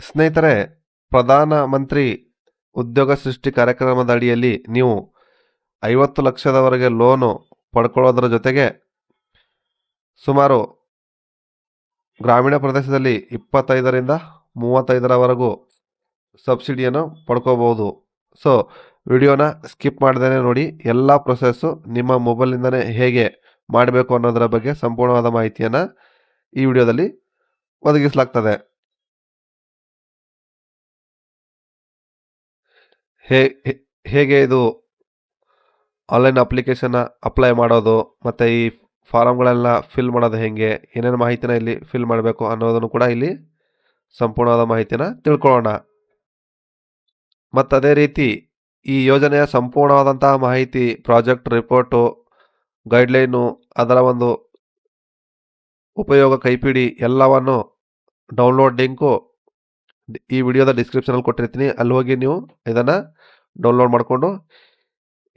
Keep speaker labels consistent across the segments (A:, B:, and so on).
A: ಸ್ನೇಹಿತರೆ, ಪ್ರಧಾನ ಮಂತ್ರಿ ಉದ್ಯೋಗ ಸೃಷ್ಟಿ ಕಾರ್ಯಕ್ರಮದ ಅಡಿಯಲ್ಲಿ ನೀವು 50 ಲಕ್ಷದವರೆಗೆ ಲೋನು ಪಡ್ಕೊಳ್ಳೋದ್ರ ಜೊತೆಗೆ ಸುಮಾರು ಗ್ರಾಮೀಣ ಪ್ರದೇಶದಲ್ಲಿ 25ರಿಂದ 35ರವರೆಗೂ ಸಬ್ಸಿಡಿಯನ್ನು ಪಡ್ಕೋಬಹುದು. ಸೊ ವಿಡಿಯೋನ ಸ್ಕಿಪ್ ಮಾಡ್ದೇ ನೋಡಿ. ಎಲ್ಲ ಪ್ರೊಸೆಸ್ಸು ನಿಮ್ಮ ಮೊಬೈಲಿಂದನೇ ಹೇಗೆ ಮಾಡಬೇಕು ಅನ್ನೋದರ ಬಗ್ಗೆ ಸಂಪೂರ್ಣವಾದ ಮಾಹಿತಿಯನ್ನು ಈ ವಿಡಿಯೋದಲ್ಲಿ ಒದಗಿಸಲಾಗ್ತದೆ. ಹೇಗೆ ಇದು ಆನ್ಲೈನ್ ಅಪ್ಲಿಕೇಶನ್ನ ಅಪ್ಲೈ ಮಾಡೋದು ಮತ್ತು ಈ ಫಾರಮ್ಗಳೆಲ್ಲ ಫಿಲ್ ಮಾಡೋದು ಹೇಗೆ, ಏನೇನು ಮಾಹಿತಿನ ಇಲ್ಲಿ ಫಿಲ್ ಮಾಡಬೇಕು ಅನ್ನೋದನ್ನು ಕೂಡ ಇಲ್ಲಿ ಸಂಪೂರ್ಣವಾದ ಮಾಹಿತಿನ ತಿಳ್ಕೊಳ್ಳೋಣ. ಮತ್ತು ಅದೇ ರೀತಿ ಈ ಯೋಜನೆಯ ಸಂಪೂರ್ಣವಾದಂತಹ ಮಾಹಿತಿ, ಪ್ರಾಜೆಕ್ಟ್ ರಿಪೋರ್ಟು, ಗೈಡ್ಲೈನು, ಅದರ ಒಂದು ಉಪಯೋಗ ಕೈಪಿಡಿ ಎಲ್ಲವನ್ನು ಡೌನ್ಲೋಡ್ ಲಿಂಕು ಈ ವಿಡಿಯೋದ ಡಿಸ್ಕ್ರಿಪ್ಷನಲ್ಲಿ ಕೊಟ್ಟಿರ್ತೀನಿ. ಅಲ್ಲಿ ಹೋಗಿ ನೀವು ಇದನ್ನು ಡೌನ್ಲೋಡ್ ಮಾಡಿಕೊಂಡು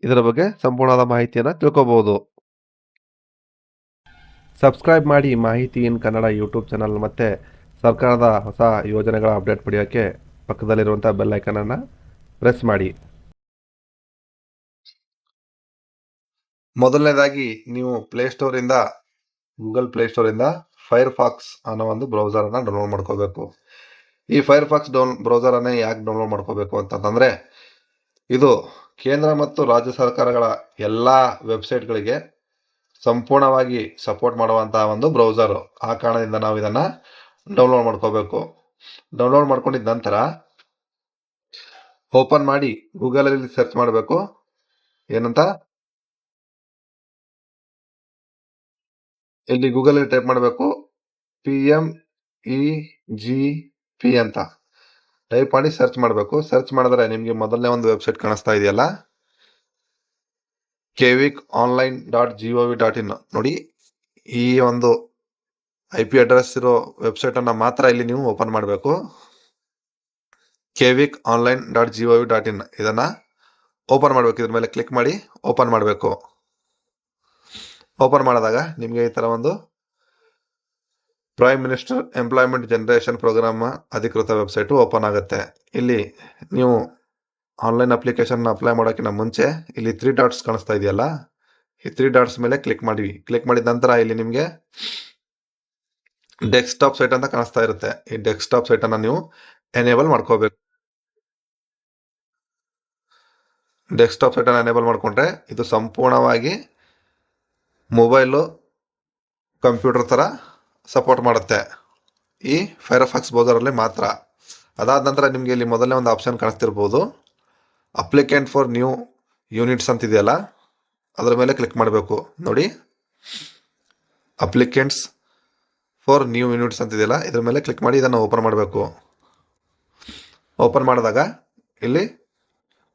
A: ಇದರ ಬಗ್ಗೆ ಸಂಪೂರ್ಣವಾದ ಮಾಹಿತಿಯನ್ನು ತಿಳ್ಕೊಬೋದು. ಸಬ್ಸ್ಕ್ರೈಬ್ ಮಾಡಿ ಮಾಹಿತಿ ಇನ್ ಕನ್ನಡ ಯೂಟ್ಯೂಬ್ ಚಾನಲ್ ಮತ್ತು ಸರ್ಕಾರದ ಹೊಸ ಯೋಜನೆಗಳ ಅಪ್ಡೇಟ್ ಪಡೆಯೋಕ್ಕೆ ಪಕ್ಕದಲ್ಲಿರುವಂಥ ಬೆಲ್ ಐಕನನ್ನು ಪ್ರೆಸ್ ಮಾಡಿ. ಮೊದಲನೇದಾಗಿ ನೀವು ಗೂಗಲ್ ಪ್ಲೇಸ್ಟೋರಿಂದ ಫೈರ್ಫಾಕ್ಸ್ ಅನ್ನೋ ಒಂದು ಬ್ರೌಸರನ್ನು ಡೌನ್ಲೋಡ್ ಮಾಡ್ಕೋಬೇಕು. ಈ ಫೈರ್ಫಾಕ್ಸ್ ಬ್ರೌಸರನ್ನೇ ಯಾಕೆ ಡೌನ್ಲೋಡ್ ಮಾಡ್ಕೋಬೇಕು ಅಂತಂದರೆ, ಇದು ಕೇಂದ್ರ ಮತ್ತು ರಾಜ್ಯ ಸರ್ಕಾರಗಳ ಎಲ್ಲ ವೆಬ್ಸೈಟ್ಗಳಿಗೆ ಸಂಪೂರ್ಣವಾಗಿ ಸಪೋರ್ಟ್ ಮಾಡುವಂತಹ ಒಂದು ಬ್ರೌಸರು. ಆ ಕಾರಣದಿಂದ ನಾವು ಇದನ್ನು ಡೌನ್ಲೋಡ್ ಮಾಡ್ಕೋಬೇಕು. ಡೌನ್ಲೋಡ್ ಮಾಡ್ಕೊಂಡಿದ್ದ ನಂತರ ಓಪನ್ ಮಾಡಿ ಗೂಗಲಲ್ಲಿ ಸರ್ಚ್ ಮಾಡಬೇಕು. ಏನಂತ ಇಲ್ಲಿ ಗೂಗಲಲ್ಲಿ ಟೈಪ್ ಮಾಡಬೇಕು, PMEGP ಅಂತ ಟೈಪ್ ಮಾಡಿ ಸರ್ಚ್ ಮಾಡಬೇಕು. ಸರ್ಚ್ ಮಾಡಿದ್ರೆ ನಿಮಗೆ ಮೊದಲನೇ ಒಂದು ವೆಬ್ಸೈಟ್ ಕಾಣಿಸ್ತಾ ಇದೆಯಲ್ಲ, kvickonline.gov.in ನೋಡಿ. ಈ ಒಂದು IP ಅಡ್ರೆಸ್ ಇರೋ ವೆಬ್ಸೈಟನ್ನು ಮಾತ್ರ ಇಲ್ಲಿ ನೀವು ಓಪನ್ ಮಾಡಬೇಕು. kvickonline.gov.in ಇದನ್ನು ಓಪನ್ ಮಾಡಬೇಕು. ಇದ್ರ ಮೇಲೆ ಕ್ಲಿಕ್ ಮಾಡಿ ಓಪನ್ ಮಾಡಬೇಕು. ಓಪನ್ ಮಾಡಿದಾಗ ನಿಮಗೆ ಈ ಥರ ಒಂದು prime minister employment generation program ಅಧಿಕೃತ ವೆಬ್ಸೈಟು ಓಪನ್ ಆಗುತ್ತೆ. ಇಲ್ಲಿ ನೀವು ಆನ್ಲೈನ್ ಅಪ್ಲಿಕೇಶನ್ ಅಪ್ಲೈ ಮಾಡೋಕ್ಕಿಂತ ಮುಂಚೆ ಇಲ್ಲಿ 3 ಡಾಟ್ಸ್ ಕಾಣಿಸ್ತಾ ಇದೆಯಲ್ಲ, ಈ 3 ಡಾಟ್ಸ್ ಮೇಲೆ ಕ್ಲಿಕ್ ಮಾಡಿ. ಕ್ಲಿಕ್ ಮಾಡಿದ ನಂತರ ಇಲ್ಲಿ ನಿಮಗೆ ಡೆಸ್ಕ್ಟಾಪ್ ಸೈಟ್ ಅಂತ ಕಾಣಿಸ್ತಾ ಇರುತ್ತೆ. ಈ ಡೆಸ್ಕ್ಟಾಪ್ ಸೈಟನ್ನು ನೀವು ಎನೇಬಲ್ ಮಾಡ್ಕೋಬೇಕು. ಡೆಸ್ಕ್ಟಾಪ್ ಸೈಟನ್ನು ಎನೇಬಲ್ ಮಾಡಿಕೊಂಡ್ರೆ ಇದು ಸಂಪೂರ್ಣವಾಗಿ ಮೊಬೈಲು, ಕಂಪ್ಯೂಟರ್ ಥರ ಸಪೋರ್ಟ್ ಮಾಡುತ್ತೆ ಈ ಫೈರ್ಫಾಕ್ಸ್ ಬ್ರೌಸರಲ್ಲಿ ಮಾತ್ರ. ಅದಾದ ನಂತರ ನಿಮಗೆ ಇಲ್ಲಿ ಮೊದಲನೇ ಒಂದು ಆಪ್ಷನ್ ಕಾಣಿಸ್ತಿರ್ಬೋದು, ಅಪ್ಲಿಕೆಂಟ್ ಫಾರ್ ನ್ಯೂ ಯೂನಿಟ್ಸ್ ಅಂತಿದೆಯಲ್ಲ, ಅದರ ಮೇಲೆ ಕ್ಲಿಕ್ ಮಾಡಬೇಕು. ನೋಡಿ, ಅಪ್ಲಿಕೆಂಟ್ಸ್ ಫಾರ್ ನ್ಯೂ ಯೂನಿಟ್ಸ್ ಅಂತಿದೆಯಲ್ಲ, ಇದ್ರ ಮೇಲೆ ಕ್ಲಿಕ್ ಮಾಡಿ ಇದನ್ನು ಓಪನ್ ಮಾಡಬೇಕು. ಓಪನ್ ಮಾಡಿದಾಗ ಇಲ್ಲಿ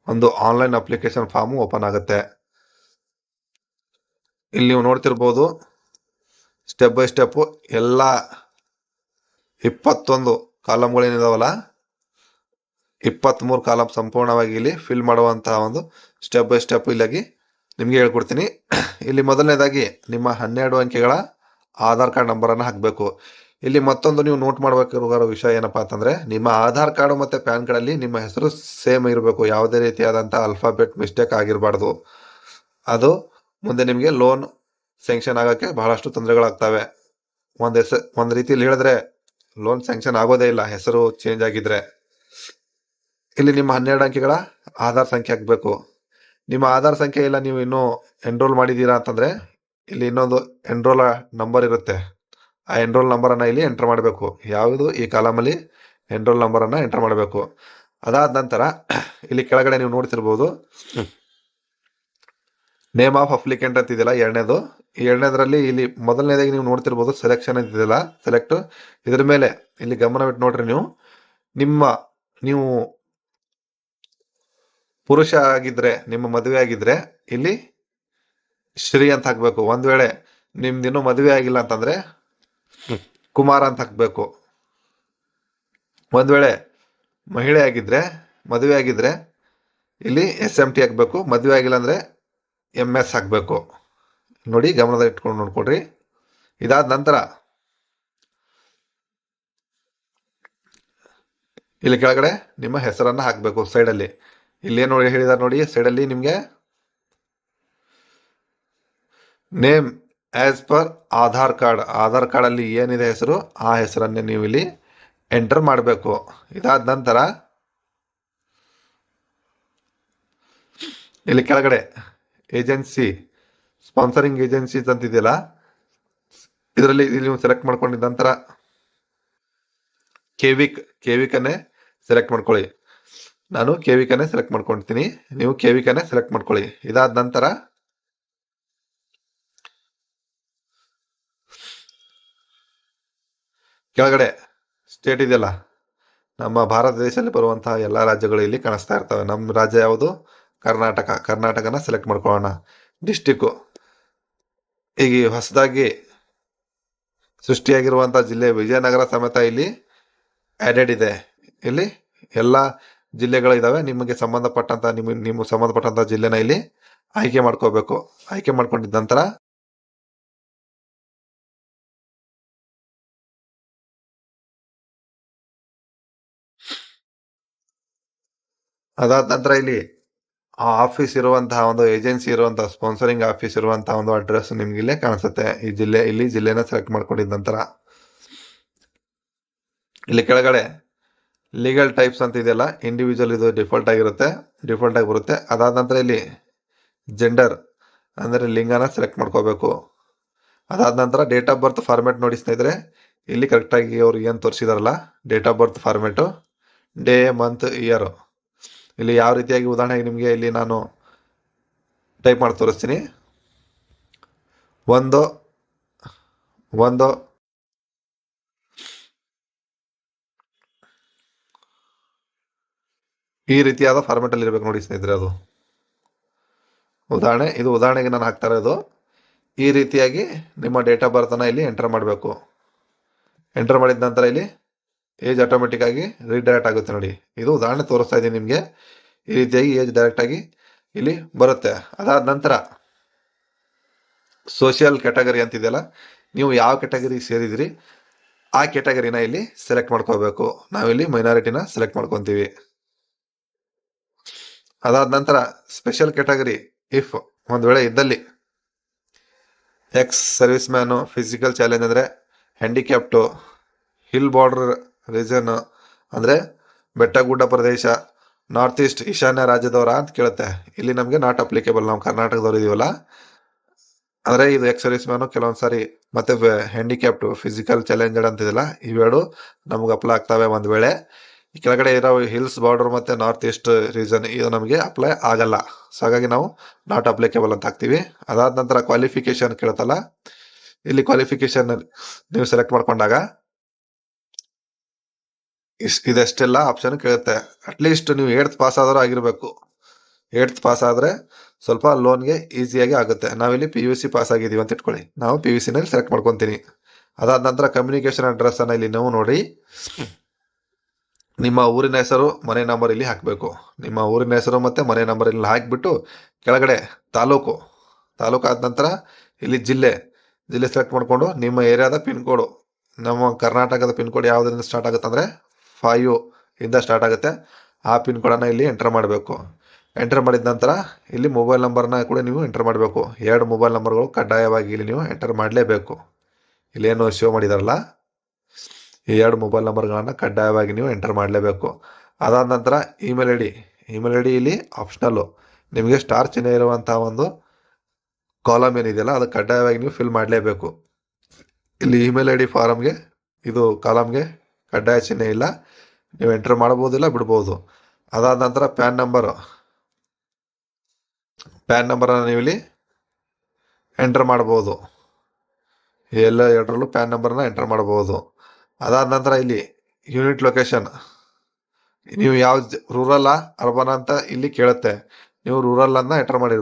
A: ಒಂದು ಆನ್ಲೈನ್ ಅಪ್ಲಿಕೇಶನ್ ಫಾರ್ಮು ಓಪನ್ ಆಗುತ್ತೆ. ಇಲ್ಲಿ ನೀವು ನೋಡ್ತಿರ್ಬೋದು, ಸ್ಟೆಪ್ ಬೈ ಸ್ಟೆಪ್ಪು ಎಲ್ಲ 21 ಕಾಲಮ್ಗಳೇನಿದಾವಲ್ಲ, 23 ಕಾಲಮ್ ಸಂಪೂರ್ಣವಾಗಿ ಇಲ್ಲಿ ಫಿಲ್ ಮಾಡುವಂತಹ ಒಂದು ಸ್ಟೆಪ್ ಬೈ ಸ್ಟೆಪ್ ಇಲ್ಲಾಗಿ ನಿಮಗೆ ಹೇಳ್ಕೊಡ್ತೀನಿ. ಇಲ್ಲಿ ಮೊದಲನೇದಾಗಿ ನಿಮ್ಮ 12 ಅಂಕೆಗಳ ಆಧಾರ್ ಕಾರ್ಡ್ ನಂಬರನ್ನು ಹಾಕಬೇಕು. ಇಲ್ಲಿ ಮತ್ತೊಂದು ನೀವು ನೋಟ್ ಮಾಡಬೇಕಿರೋ ವಿಷಯ ಏನಪ್ಪ ಅಂತಂದರೆ, ನಿಮ್ಮ ಆಧಾರ್ ಕಾರ್ಡು ಮತ್ತು ಪ್ಯಾನ್ ಕಾರ್ಡಲ್ಲಿ ನಿಮ್ಮ ಹೆಸರು ಸೇಮ್ ಇರಬೇಕು. ಯಾವುದೇ ರೀತಿಯಾದಂಥ ಅಲ್ಫಾಬೆಟ್ ಮಿಸ್ಟೇಕ್ ಆಗಿರಬಾರ್ದು. ಅದು ಮುಂದೆ ನಿಮಗೆ ಲೋನ್ ಸ್ಯಾಂಕ್ಷನ್ ಆಗೋಕ್ಕೆ ಬಹಳಷ್ಟು ತೊಂದರೆಗಳಾಗ್ತವೆ. ಒಂದು ರೀತಿಯಲ್ಲಿ ಹೇಳಿದ್ರೆ ಲೋನ್ ಸ್ಯಾಂಕ್ಷನ್ ಆಗೋದೇ ಇಲ್ಲ ಹೆಸರು ಚೇಂಜ್ ಆಗಿದ್ರೆ. ಇಲ್ಲಿ ನಿಮ್ಮ 12 ಅಂಕೆಗಳ ಆಧಾರ್ ಸಂಖ್ಯೆ ಹಾಕಬೇಕು. ನಿಮ್ಮ ಆಧಾರ್ ಸಂಖ್ಯೆ ಇಲ್ಲ, ನೀವು ಇನ್ನೂ ಎನ್ರೋಲ್ ಮಾಡಿದ್ದೀರಾ ಅಂತಂದರೆ ಇಲ್ಲಿ ಇನ್ನೊಂದು ಎನ್ರೋಲ್ ನಂಬರ್ ಇರುತ್ತೆ. ಆ ಎನ್ರೋಲ್ ನಂಬರನ್ನು ಇಲ್ಲಿ ಎಂಟರ್ ಮಾಡಬೇಕು. ಯಾವುದು ಈ ಕಾಲಮಲ್ಲಿ ಎನ್ರೋಲ್ ನಂಬರನ್ನು ಎಂಟರ್ ಮಾಡಬೇಕು. ಅದಾದ ನಂತರ ಇಲ್ಲಿ ಕೆಳಗಡೆ ನೀವು ನೋಡ್ತಿರ್ಬೋದು, ನೇಮ್ ಆಫ್ ಅಪ್ಲಿಕೆಂಟ್ ಅಂತಿದೆಯಲ್ಲ ಎರಡನೇದು. ಈ ಎರಡನೇದರಲ್ಲಿ ಇಲ್ಲಿ ಮೊದಲನೇದಾಗಿ ನೀವು ನೋಡ್ತಿರ್ಬೋದು ಸೆಲೆಕ್ಷನ್ ಅಂತಿದೆಯಲ್ಲ, ಸೆಲೆಕ್ಟ್. ಇದ್ರ ಮೇಲೆ ಇಲ್ಲಿ ಗಮನವಿಟ್ಟು ನೋಡ್ರಿ, ನೀವು ಪುರುಷ ಆಗಿದ್ರೆ, ನಿಮ್ಮ ಮದುವೆ ಆಗಿದ್ರೆ ಇಲ್ಲಿ ಶ್ರೀ ಅಂತ ಹಾಕ್ಬೇಕು. ಒಂದ್ ವೇಳೆ ನಿಮ್ದಿನ್ನೂ ಮದುವೆ ಆಗಿಲ್ಲ ಅಂತಂದ್ರೆ ಕುಮಾರ ಅಂತ ಹಾಕ್ಬೇಕು. ಒಂದ್ ವೇಳೆ ಮಹಿಳೆ ಆಗಿದ್ರೆ, ಮದುವೆ ಆಗಿದ್ರೆ ಇಲ್ಲಿ SMT ಹಾಕ್ಬೇಕು. ಮದುವೆ ಆಗಿಲ್ಲ ಅಂದ್ರೆ MS ಹಾಕಬೇಕು. ನೋಡಿ, ಗಮನದಲ್ಲಿ ಇಟ್ಕೊಂಡು ನೋಡ್ಕೊಡ್ರಿ. ಇದಾದ ನಂತರ ಇಲ್ಲಿ ಕೆಳಗಡೆ ನಿಮ್ಮ ಹೆಸರನ್ನ ಹಾಕಬೇಕು ಸೈಡಲ್ಲಿ. ಇಲ್ಲಿ ಏನು ಹೇಳಿದಾರೆ ನೋಡಿ, ಸೈಡಲ್ಲಿ ನಿಮಗೆ name as per Aadhaar card, Aadhaar card ಅಲ್ಲಿ ಏನಿದೆ ಹೆಸರು ಆ ಹೆಸರನ್ನೇ ನೀವು ಇಲ್ಲಿ ಎಂಟರ್ ಮಾಡಬೇಕು. ಇದಾದ ನಂತರ ಇಲ್ಲಿ ಕೆಳಗಡೆ ಏಜೆನ್ಸಿ, ಸ್ಪಾನ್ಸರಿಂಗ್ ಏಜೆನ್ಸೀಸ್ ಅಂತಿದೆಯಲ್ಲ, ಇದರಲ್ಲಿ ಇಲ್ಲಿ ನೀವು ಸೆಲೆಕ್ಟ್ ಮಾಡ್ಕೊಂಡಿದ್ದ ನಂತರ ಕೆವಿಕ್ ಅನ್ನೇ ಸೆಲೆಕ್ಟ್ ಮಾಡ್ಕೊಳ್ಳಿ. ನಾನು ಕೆವಿಕ್ ಅನ್ನೇ ಸೆಲೆಕ್ಟ್ ಮಾಡ್ಕೊಳ್ತೀನಿ, ನೀವು ಕೆವಿಕ್ ಅನ್ನೇ ಸೆಲೆಕ್ಟ್ ಮಾಡ್ಕೊಳ್ಳಿ. ಇದಾದ ನಂತರ ಕೆಳಗಡೆ ಸ್ಟೇಟ್ ಇದೆಯಲ್ಲ, ನಮ್ಮ ಭಾರತ ದೇಶದಲ್ಲಿ ಬರುವಂತಹ ಎಲ್ಲ ರಾಜ್ಯಗಳು ಇಲ್ಲಿ ಕಾಣಿಸ್ತಾ ಇರ್ತವೆ. ನಮ್ಮ ರಾಜ್ಯ ಯಾವುದು? ಕರ್ನಾಟಕ. ಕರ್ನಾಟಕನ ಸೆಲೆಕ್ಟ್ ಮಾಡ್ಕೊಳ್ಳೋಣ. ಡಿಸ್ಟಿಕ್ಕು, ಈಗ ಹೊಸದಾಗಿ ಸೃಷ್ಟಿಯಾಗಿರುವಂತಹ ಜಿಲ್ಲೆ ವಿಜಯನಗರ ಸಮೇತ ಇಲ್ಲಿ ಆಡೆಡ್ ಇದೆ. ಇಲ್ಲಿ ಎಲ್ಲ ಜಿಲ್ಲೆಗಳು ಇದಾವೆ. ನಿಮಗೆ ಸಂಬಂಧಪಟ್ಟಂತ ನಿಮ್ಮ ಸಂಬಂಧಪಟ್ಟಂತ ಜಿಲ್ಲೆನ ಇಲ್ಲಿ ಆಯ್ಕೆ ಮಾಡ್ಕೋಬೇಕು. ಆಯ್ಕೆ ಮಾಡ್ಕೊಂಡಿದ್ದ ನಂತರ ಅದಾದ ನಂತರ ಇಲ್ಲಿ ಆ ಆಫೀಸ್ ಇರುವಂತಹ ಒಂದು ಏಜೆನ್ಸಿ ಇರುವಂತಹ ಸ್ಪಾನ್ಸರಿಂಗ್ ಆಫೀಸ್ ಇರುವಂತಹ ಒಂದು ಅಡ್ರೆಸ್ ನಿಮ್ಗೆ ಇಲ್ಲೇ ಕಾಣಿಸುತ್ತೆ. ಈ ಜಿಲ್ಲೆನ ಸೆಲೆಕ್ಟ್ ಮಾಡ್ಕೊಂಡಿದ್ದ ನಂತರ ಇಲ್ಲಿ ಕೆಳಗಡೆ ಲೀಗಲ್ ಟೈಪ್ಸ್ ಅಂತ ಇದೆಯಲ್ಲ, ಇಂಡಿವಿಜುವಲ್ ಇದು ಡಿಫಾಲ್ಟ್ ಆಗಿ ಬರುತ್ತೆ. ಅದಾದ ನಂತರ ಇಲ್ಲಿ ಜೆಂಡರ್ ಅಂದ್ರೆ ಲಿಂಗನ ಸೆಲೆಕ್ಟ್ ಮಾಡ್ಕೋಬೇಕು. ಅದಾದ ನಂತರ ಡೇಟ್ ಆಫ್ ಬರ್ತ್ ಫಾರ್ಮೆಟ್ ನೋಡಿ ಸ್ನೇಹಿತರೆ, ಇಲ್ಲಿ ಕರೆಕ್ಟಾಗಿ ಅವ್ರು ಏನು ತೋರಿಸಿದಾರಲ್ಲ date of birth format, day, month, year, ಇಲ್ಲಿ ಯಾವ ರೀತಿಯಾಗಿ ಉದಾಹರಣೆಗೆ ನಿಮಗೆ ಇಲ್ಲಿ ನಾನು ಟೈಪ್ ಮಾಡಿ ತೋರಿಸ್ತೀನಿ. ಒಂದು ಈ ರೀತಿಯಾದ ಫಾರ್ಮೆಟ್ ಅಲ್ಲಿ ಇರಬೇಕು ನೋಡಿ ಸ್ನೇಹಿತರೆ. ಅದು ಉದಾಹರಣೆಗೆ ನಾನು ಹಾಕ್ತಾ ಇರೋದು. ಈ ರೀತಿಯಾಗಿ ನಿಮ್ಮ ಡೇಟ್ ಆಫ್ ಬರ್ತ್ ಅನ್ನ ಇಲ್ಲಿ ಎಂಟರ್ ಮಾಡಬೇಕು. ಎಂಟರ್ ಮಾಡಿದ ನಂತರ ಇಲ್ಲಿ ಏಜ್ ಆಟೋಮೆಟಿಕ್ ಆಗಿ ರೀಡೈರೆಕ್ಟ್ ಆಗುತ್ತೆ ನೋಡಿ. ಇದು ಉದಾಹರಣೆ ತೋರಿಸ್ತಾ ಇದ್ದೀನಿ ನಿಮಗೆ. ಈ ರೀತಿಯಾಗಿ ಏಜ್ ಡೈರೆಕ್ಟ್ ಆಗಿ ಇಲ್ಲಿ ಬರುತ್ತೆ. ಅದಾದ ನಂತರ ಸೋಷಿಯಲ್ ಕ್ಯಾಟಗರಿ ಅಂತಿದೆಯಲ್ಲ, ನೀವು ಯಾವ ಕ್ಯಾಟಗರಿ ಸೇರಿದಿರಿ ಆ ಕ್ಯಾಟಗರಿನ ಇಲ್ಲಿ ಸೆಲೆಕ್ಟ್ ಮಾಡ್ಕೋಬೇಕು. ನಾವಿಲ್ಲಿ ಮೈನಾರಿಟಿನ ಸೆಲೆಕ್ಟ್ ಮಾಡ್ಕೊತೀವಿ. ಅದಾದ ನಂತರ ಸ್ಪೆಷಲ್ ಕ್ಯಾಟಗರಿ, ಇಫ್ ಒಂದು ವೇಳೆ ಇದ್ದಲ್ಲಿ ex service man, physical challenge ಅಂದರೆ ಹ್ಯಾಂಡಿಕ್ಯಾಪ್ಟು, ಹಿಲ್ ಬಾರ್ಡರ್ ರೀಜನ್ ಅಂದರೆ ಬೆಟ್ಟ ಗುಡ್ಡ ಪ್ರದೇಶ, ನಾರ್ತ್ ಈಸ್ಟ್ ಈಶಾನ್ಯ ರಾಜ್ಯದವರ ಅಂತ ಕೇಳುತ್ತೆ. ಇಲ್ಲಿ ನಮಗೆ ನಾಟ್ ಅಪ್ಲಿಕೇಬಲ್, ನಾವು ಕರ್ನಾಟಕದವ್ರು ಇದೀವಲ್ಲ. ಅಂದರೆ ಇದು ಎಕ್ಸ್ ಸರ್ವಿಸ್ ಮ್ಯಾನು ಕೆಲವೊಂದ್ಸಾರಿ, ಮತ್ತೆ ಹ್ಯಾಂಡಿಕ್ಯಾಪ್ಟು, ಫಿಸಿಕಲ್ ಚಾಲೆಂಜಡ್ ಅಂತಿದೆಯಲ್ಲ, ಇವೆರಡು ನಮ್ಗೆ ಅಪ್ಲೈ ಆಗ್ತವೆ ಒಂದು ವೇಳೆ. ಈ ಕೆಳಗಡೆ ಇರೋ ಹಿಲ್ಸ್ ಬಾರ್ಡರ್ ಮತ್ತೆ ನಾರ್ತ್ ಈಸ್ಟ್ ರೀಜನ್ ಇದು ನಮಗೆ ಅಪ್ಲೈ ಆಗಲ್ಲ. ಸೊ ಹಾಗಾಗಿ ನಾವು ನಾಟ್ ಅಪ್ಲಿಕೇಬಲ್ ಅಂತ ಹಾಕ್ತೀವಿ. ಅದಾದ ನಂತರ ಕ್ವಾಲಿಫಿಕೇಶನ್ ಕೇಳುತ್ತಲ್ಲ, ಇಲ್ಲಿ ಕ್ವಾಲಿಫಿಕೇಶನ್ ನೀವು ಸೆಲೆಕ್ಟ್ ಮಾಡ್ಕೊಂಡಾಗ ಇದೆಷ್ಟೆಲ್ಲ ಆಪ್ಷನ್ ಕೇಳುತ್ತೆ. ಅಟ್ಲೀಸ್ಟ್ ನೀವು 8th ಪಾಸ್ ಆದರೂ ಆಗಿರಬೇಕು. 8th ಪಾಸ್ ಆದರೆ ಸ್ವಲ್ಪ ಲೋನ್ಗೆ ಈಸಿಯಾಗಿ ಆಗುತ್ತೆ. ನಾವಿಲ್ಲಿ PUC ಪಾಸ್ ಆಗಿದ್ದೀವಿ ಅಂತ ಇಟ್ಕೊಳ್ಳಿ, ನಾವು PUC ನಲ್ಲಿ ಸೆಲೆಕ್ಟ್ ಮಾಡ್ಕೊತೀನಿ. ಅದಾದ ನಂತರ ಕಮ್ಯುನಿಕೇಶನ್ ಅಡ್ರೆಸ್ ಅನ್ನ ಇಲ್ಲಿ ನೀವು ನೋಡಿ, ನಿಮ್ಮ ಊರಿನ ಹೆಸರು, ಮನೆ ನಂಬರ್ ಇಲ್ಲಿ ಹಾಕಬೇಕು. ನಿಮ್ಮ ಊರಿನ ಹೆಸರು ಮತ್ತೆ ಮನೆ ನಂಬರ್ ಇಲ್ಲಿ ಹಾಕಿಬಿಟ್ಟು ಕೆಳಗಡೆ ತಾಲೂಕು ಆದ ನಂತರ ಇಲ್ಲಿ ಜಿಲ್ಲೆ ಸೆಲೆಕ್ಟ್ ಮಾಡಿಕೊಂಡು ನಿಮ್ಮ ಏರಿಯಾದ ಪಿನ್ ಕೋಡು, ನಮ್ಮ ಕರ್ನಾಟಕದ ಪಿನ್ ಕೋಡ್ ಯಾವುದರಿಂದ ಸ್ಟಾರ್ಟ್ ಆಗುತ್ತೆ ಅಂದರೆ 5 ಇಂದ ಸ್ಟಾರ್ಟ್ ಆಗುತ್ತೆ. ಆ ಪಿನ್ ಕೋಡನ್ನು ಇಲ್ಲಿ ಎಂಟರ್ ಮಾಡಬೇಕು. ಎಂಟರ್ ಮಾಡಿದ ನಂತರ ಇಲ್ಲಿ ಮೊಬೈಲ್ ನಂಬರ್ನ ಕೂಡ ನೀವು ಎಂಟರ್ ಮಾಡಬೇಕು. 2 ಮೊಬೈಲ್ ನಂಬರ್ಗಳು ಕಡ್ಡಾಯವಾಗಿ ಇಲ್ಲಿ ನೀವು ಎಂಟರ್ ಮಾಡಲೇಬೇಕು. ಇಲ್ಲೇನು ಶೋ ಮಾಡಿದಾರಲ್ಲ, ಈ 2 ಮೊಬೈಲ್ ನಂಬರ್ಗಳನ್ನು ಕಡ್ಡಾಯವಾಗಿ ನೀವು ಎಂಟರ್ ಮಾಡಲೇಬೇಕು. ಅದಾದ ನಂತರ ಇಮೇಲ್ ಐ ಡಿ ಇಲ್ಲಿ ಆಪ್ಷನಲ್ಲು. ನಿಮಗೆ ಸ್ಟಾರ್ ಚಿಹ್ನೆ ಇರುವಂತಹ ಒಂದು ಕಾಲಮ್ ಏನಿದೆಯಲ್ಲ ಅದು ಕಡ್ಡಾಯವಾಗಿ ನೀವು ಫಿಲ್ ಮಾಡಲೇಬೇಕು. ಇಲ್ಲಿ ಇಮೇಲ್ ಐ ಡಿ ಫಾರಮ್ಗೆ, ಇದು ಕಾಲಮ್ಗೆ ಕಡ್ಡಾಯ ಚಿಹ್ನೆ ಇಲ್ಲ, ನೀವು ಎಂಟರ್ ಮಾಡ್ಬೋದಿಲ್ಲ, ಬಿಡ್ಬೋದು. ಅದಾದ ನಂತರ ಪ್ಯಾನ್ ನಂಬರನ್ನು ನೀವು ಇಲ್ಲಿ ಎಂಟರ್ ಮಾಡ್ಬೋದು. ಎಲ್ಲ 2ರಲ್ಲೂ ಪ್ಯಾನ್ ನಂಬರ್ನ ಎಂಟರ್ ಮಾಡ್ಬೋದು. ಅದಾದ ನಂತರ ಇಲ್ಲಿ ಯೂನಿಟ್ ಲೊಕೇಶನ್, ನೀವು ಯಾವ ರೂರಲ್ ಅರ್ಬನ್ ಅಂತ ಇಲ್ಲಿ ಕೇಳುತ್ತೆ. ನೀವು ರೂರಲ್ ಅನ್ನ ಎಂಟರ್ ಮಾಡಿ.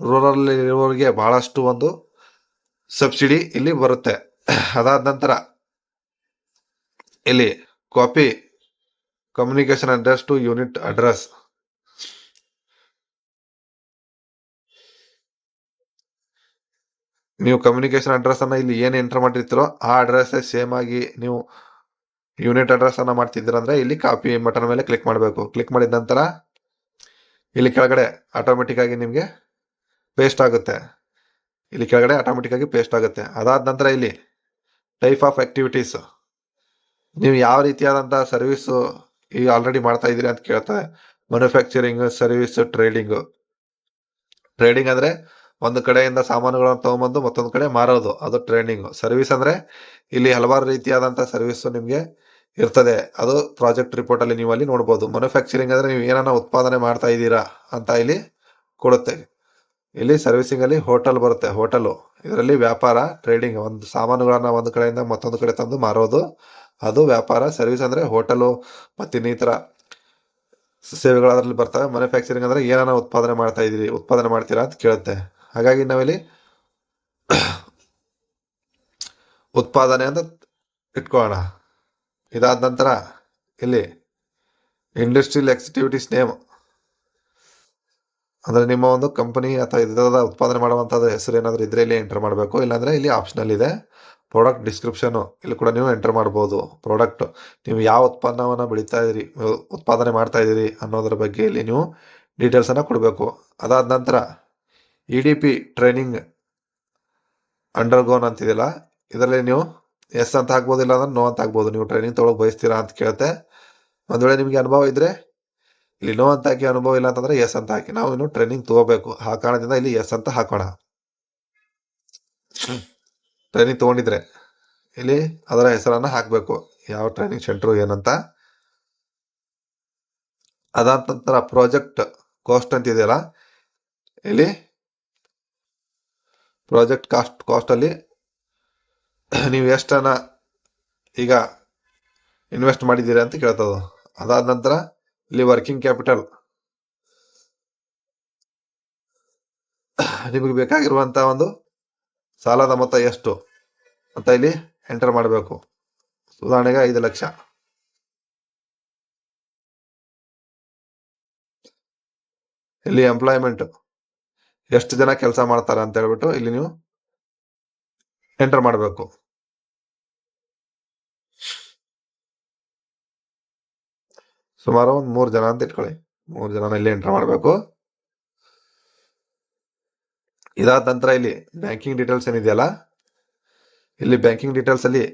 A: ರೂರಲ್ ಇರುವವರಿಗೆ ಬಹಳಷ್ಟು ಒಂದು ಸಬ್ಸಿಡಿ ಇಲ್ಲಿ ಬರುತ್ತೆ. ಅದಾದ ನಂತರ ಇಲ್ಲಿ copy communication address to unit address, ನೀವು ಕಮ್ಯುನಿಕೇಶನ್ ಅಡ್ರೆಸ್ ಅನ್ನ ಇಲ್ಲಿ ಏನು ಎಂಟರ್ ಮಾಡಿರ್ತೀರೋ ಆ ಅಡ್ರೆಸ್ ಸೇಮ್ ಆಗಿ ನೀವು ಯೂನಿಟ್ ಅಡ್ರೆಸ್ ಅನ್ನ ಮಾಡ್ತಿದ್ದೀರಂದ್ರೆ ಇಲ್ಲಿ ಕಾಪಿ ಬಟನ್ ಮೇಲೆ ಕ್ಲಿಕ್ ಮಾಡಬೇಕು. ಕ್ಲಿಕ್ ಮಾಡಿದ ನಂತರ ಇಲ್ಲಿ ಕೆಳಗಡೆ ಆಟೋಮೆಟಿಕ್ ಆಗಿ ನಿಮಗೆ ಪೇಸ್ಟ್ ಆಗುತ್ತೆ. ಅದಾದ ನಂತರ ಇಲ್ಲಿ ಟೈಪ್ ಆಫ್ ಆಕ್ಟಿವಿಟೀಸ್, ನೀವು ಯಾವ ರೀತಿಯಾದಂತಹ ಸರ್ವಿಸ್ ಈಗ ಆಲ್ರೆಡಿ ಮಾಡ್ತಾ ಇದ್ದೀರಿ ಅಂತ ಕೇಳ್ತಾರೆ. ಮ್ಯಾನುಫ್ಯಾಕ್ಚರಿಂಗ್, ಸರ್ವಿಸ್, ಟ್ರೇಡಿಂಗ್ ಅಂದ್ರೆ ಒಂದು ಕಡೆಯಿಂದ ಸಾಮಾನುಗಳನ್ನು ತಗೊಂಡ್ಬಂದು ಮತ್ತೊಂದು ಕಡೆ ಮಾರೋದು, ಅದು ಟ್ರೇಡಿಂಗ್. ಸರ್ವಿಸ್ ಅಂದ್ರೆ ಇಲ್ಲಿ ಹಲವಾರು ರೀತಿಯಾದಂತಹ ಸರ್ವಿಸ್ ನಿಮ್ಗೆ ಇರ್ತದೆ, ಅದು ಪ್ರಾಜೆಕ್ಟ್ ರಿಪೋರ್ಟ್ ಅಲ್ಲಿ ನೀವು ಅಲ್ಲಿ ನೋಡಬಹುದು. ಮ್ಯಾನುಫ್ಯಾಕ್ಚರಿಂಗ್ ಅಂದ್ರೆ ನೀವು ಏನನ್ನ ಉತ್ಪಾದನೆ ಮಾಡ್ತಾ ಇದ್ದೀರಾ ಅಂತ ಇಲ್ಲಿ ಕೊಡುತ್ತೆ. ಇಲ್ಲಿ ಸರ್ವಿಸಿಂಗ್ ಅಲ್ಲಿ ಹೋಟೆಲ್ ಬರುತ್ತೆ. ಹೋಟೆಲ್ ಇದರಲ್ಲಿ ವ್ಯಾಪಾರ, ಟ್ರೇಡಿಂಗ್, ಒಂದು ಸಾಮಾನುಗಳನ್ನ ಒಂದು ಕಡೆಯಿಂದ ಮತ್ತೊಂದು ಕಡೆ ತಂದು ಮಾರೋದು, ಅದು ವ್ಯಾಪಾರ. ಸರ್ವಿಸ್ ಅಂದ್ರೆ ಹೋಟೆಲು ಮತ್ತೆ ಇನ್ನಿತರ ಸೇವೆಗಳು ಅದರಲ್ಲಿ ಬರ್ತವೆ. ಮ್ಯಾನುಫ್ಯಾಕ್ಚರಿಂಗ್ ಅಂದ್ರೆ ಏನನ್ನ ಉತ್ಪಾದನೆ ಮಾಡ್ತೀರಾ ಅಂತ ಕೇಳುತ್ತೆ. ಹಾಗಾಗಿ ನಾವಿಲ್ಲಿ ಉತ್ಪಾದನೆ ಅಂತ ಇಟ್ಕೊಳ್ಳೋಣ. ಇದಾದ ನಂತರ ಇಲ್ಲಿ ಇಂಡಸ್ಟ್ರಿಯಲ್ ಆಕ್ಟಿವಿಟೀಸ್ ನೇಮ್ ಅಂದ್ರೆ ನಿಮ್ಮ ಒಂದು ಕಂಪನಿ ಅಥವಾ ಇದರದ ಉತ್ಪಾದನೆ ಮಾಡುವಂತದ್ದು ಹೆಸರು ಏನಾದರೂ ಇದ್ರೆ ಇಲ್ಲಿ ಎಂಟರ್ ಮಾಡಬೇಕು. ಇಲ್ಲಾಂದ್ರೆ ಇಲ್ಲಿ ಆಪ್ಷನಲ್ ಇದೆ ಪ್ರಾಡಕ್ಟ್ ಡಿಸ್ಕ್ರಿಪ್ಷನ್, ಇಲ್ಲಿ ಕೂಡ ನೀವು ಎಂಟರ್ ಮಾಡಬಹುದು. ಪ್ರಾಡಕ್ಟ್ ನೀವು ಯಾವ ಉತ್ಪನ್ನವನ್ನ ಉತ್ಪಾದನೆ ಮಾಡ್ತಾ ಇದೀರಿ ಅನ್ನೋದ್ರ ಬಗ್ಗೆ ಇಲ್ಲಿ ನೀವು ಡೀಟೇಲ್ಸ್ ಅನ್ನ ಕೊಡಬೇಕು. ಅದಾದ ನಂತರ EDP ಟ್ರೈನಿಂಗ್ ಅಂಡರ್ಗೋನ್ ಅಂತಿದೆಯಲ್ಲ, ಇದರಲ್ಲಿ ನೀವು ಎಸ್ ಅಂತ ಹಾಕ್ಬೋದು, ಇಲ್ಲ ಅಂದ್ರೆ ನೋ ಅಂತ ಹಾಕ್ಬೋದು. ನೀವು ಟ್ರೈನಿಂಗ್ ತೊಗೊಳಕ್ ಬಯಸ್ತೀರಾ ಅಂತ ಕೇಳುತ್ತೆ. ಒಂದ್ ವೇಳೆ ನಿಮ್ಗೆ ಅನುಭವ ಇದ್ರೆ ಇಲ್ಲಿ ನೋ ಅಂತ ಹಾಕಿ, ಅನುಭವ ಇಲ್ಲ ಅಂತಂದ್ರೆ ಎಸ್ ಅಂತ ಹಾಕಿ. ನಾವು ಇನ್ನು ಟ್ರೈನಿಂಗ್ ತಗೋಬೇಕು, ಆ ಕಾರಣದಿಂದ ಇಲ್ಲಿ ಎಸ್ ಅಂತ ಹಾಕೋಣ. ಟ್ರೈನಿಂಗ್ ತಗೊಂಡಿದ್ರೆ ಇಲ್ಲಿ ಅದರ ಹೆಸರನ್ನ ಹಾಕ್ಬೇಕು, ಯಾವ ಟ್ರೈನಿಂಗ್ ಸೆಂಟರ್ ಏನಂತ. ಅದಾದ ನಂತರ ಪ್ರಾಜೆಕ್ಟ್ ಕಾಸ್ಟ್ ಅಂತ ಇದೆಯಲ್ಲ, ಇಲ್ಲಿ ಪ್ರಾಜೆಕ್ಟ್ ಕಾಸ್ಟ್ ಅಲ್ಲಿ ನೀವು ಎಷ್ಟನ್ನ ಈಗ ಇನ್ವೆಸ್ಟ್ ಮಾಡಿದ್ದೀರಾ ಅಂತ ಕೇಳ್ತದ. ಅದಾದ ನಂತರ ಇಲ್ಲಿ ವರ್ಕಿಂಗ್ ಕ್ಯಾಪಿಟಲ್, ನಿಮಗೆ ಬೇಕಾಗಿರುವಂತ ಒಂದು ಸಾಲದ ಮೊತ್ತ ಎಷ್ಟು ಅಂತ ಇಲ್ಲಿ ಎಂಟರ್ ಮಾಡಬೇಕು. ಉದಾಹರಣೆಗೆ 5 ಲಕ್ಷ. ಇಲ್ಲಿ ಎಂಪ್ಲಾಯ್ಮೆಂಟ್, ಎಷ್ಟು ಜನ ಕೆಲಸ ಮಾಡ್ತಾರೆ ಅಂತ ಹೇಳ್ಬಿಟ್ಟು ಇಲ್ಲಿ ನೀವು ಎಂಟರ್ ಮಾಡಬೇಕು. ಸುಮಾರು ಒಂದು 3 ಜನ ಅಂತ ಇಟ್ಕೊಳ್ಳಿ. 3 ಜನ ಇಲ್ಲಿ ಎಂಟರ್ ಮಾಡಬೇಕು. ಇದಾದ ನಂತರ ಇಲ್ಲಿ ಬ್ಯಾಂಕಿಂಗ್ ಡೀಟೇಲ್ಸ್ ಏನಿದೆಯಲ್ಲ, ಇಲ್ಲಿ ಬ್ಯಾಂಕಿಂಗ್ ಡೀಟೇಲ್ಸ್ ಅಲ್ಲಿ